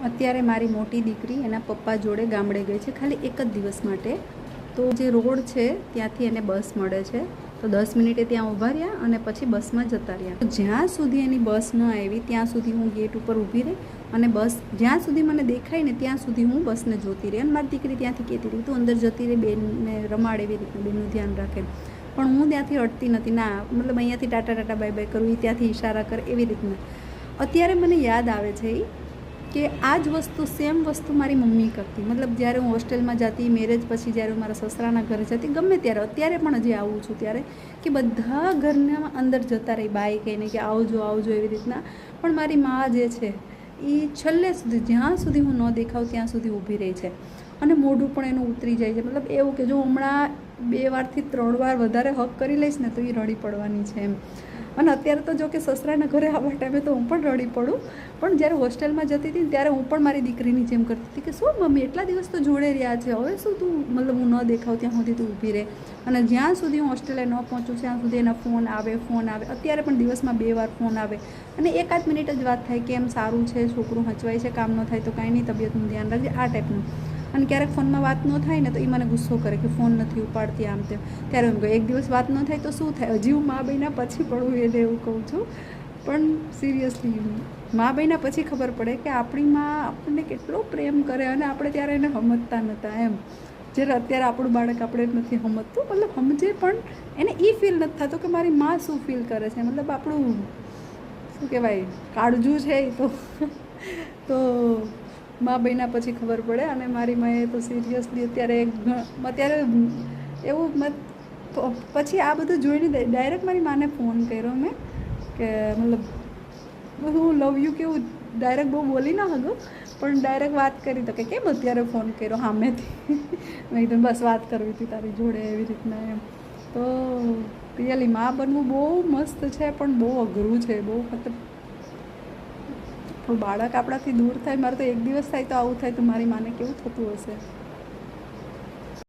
અત્યારે મારી મોટી દીકરી એના પપ્પા જોડે ગામડે ગઈ છે ખાલી એક જ દિવસ માટે. તો જે રોડ છે ત્યાંથી એને બસ મળે છે, તો 10 મિનિટે ત્યાં ઊભા રહ્યા અને પછી બસમાં જતા રહ્યા. તો જ્યાં સુધી એની બસ ન આવી ત્યાં સુધી હું ગેટ ઉપર ઊભી રહી અને બસ જ્યાં સુધી મને દેખાય ને ત્યાં સુધી હું બસને જોતી રહી. અને મારી દીકરી ત્યાંથી કહેતી રહી તું અંદર જતી રહી, બેનને રમાડ, એવી રીતના બેનનું ધ્યાન રાખે. પણ હું ત્યાંથી હટતી નથી, ના મતલબ અહીંયાથી ટાટા ટાટા બાય બાય કરું, એ ત્યાંથી ઇશારા કરે, એવી રીતના. અત્યારે મને યાદ આવે છે કે આ જ વસ્તુ સેમ વસ્તુ મારી મમ્મી કરતી. મતલબ જ્યારે હું હોસ્ટેલમાં જતી, મેરેજ પછી જ્યારે હું મારા સસરાના ઘરે જતી, ગમે ત્યારે, અત્યારે પણ હજી આવું છું ત્યારે, કે બધા ઘરના અંદર જતા રહી બાય કહીને કે આવજો આવજો એવી રીતના. પણ મારી મા જે છે એ છેલ્લે સુધી, જ્યાં સુધી હું ન દેખાવ ત્યાં સુધી ઊભી રહી છે. અને મોઢું પણ એનું ઉતરી જાય છે. મતલબ એવું કે જો હમણાં 2 વારથી 3 વાર વધારે હક કરી લઈશ ને તો એ રડી પડવાની છે એમ. અને અત્યારે તો જો કે સસરાના ઘરે આવવા ટાઈમે તો હું પણ રડી પડું, પણ જ્યારે હોસ્ટેલમાં જતી હતી ને ત્યારે હું પણ મારી દીકરીની જેમ કરતી હતી કે શું મમ્મી એટલા દિવસ તો જોડે રહ્યા છે, હવે શું તું મતલબ હું ન દેખાવ ત્યાં સુધી તું ઊભી રહે. અને જ્યાં સુધી હું હોસ્ટેલે ન પહોંચું ત્યાં સુધી એના ફોન આવે. અત્યારે પણ દિવસમાં 2 વાર ફોન આવે અને 1-8 મિનિટ જ વાત થાય કે એમ સારું છે, છોકરું હચવાય છે, કામ ન થાય તો કાંઈ નહીં, તબિયતનું ધ્યાન રાખજે, આ ટાઈપનું. અને ક્યારેક ફોનમાં વાત ન થાય ને તો એ મને ગુસ્સો કરે કે ફોન નથી ઉપાડતી, આમ તેમ. ત્યારે એમ કહું એક દિવસ વાત ન થાય તો શું થાય, હજી હું મા બન્યા પછી પણ હું એને એવું કહું છું. પણ સિરિયસલી મા બન્યા પછી ખબર પડે કે આપણી મા આપણને કેટલો પ્રેમ કરે અને આપણે ત્યારે એને સમજતા નહોતા એમ. જ્યારે અત્યારે આપણું બાળક આપણે નથી સમજતું, મતલબ સમજે પણ એને એ ફીલ નથી થતું કે મારી મા શું ફીલ કરે છે. મતલબ આપણું શું કહેવાય, કાળજું છે એ તો મા બન્યા પછી ખબર પડે. અને મારી માએ તો સિરિયસલી અત્યારે એવું પછી આ બધું જોઈને ડાયરેક્ટ મારી માને ફોન કર્યો મેં કે મતલબ હું લવ યુ કેવું ડાયરેક્ટ બહુ બોલી ના શકું, પણ ડાયરેક્ટ વાત કરી તો કે કેમ અત્યારે ફોન કર્યો સામેથી. મેં કીધું બસ વાત કરવી હતી તારી જોડે, એવી રીતના એમ. તો રિયલી મા બનવું બહુ મસ્ત છે પણ બહુ અઘરું છે, બહુ મતલબ બાળક આપણાથી દૂર થાય. મારે તો એક દિવસ થાય તો આવું થાય તો મારી માને કેવું થતું હશે.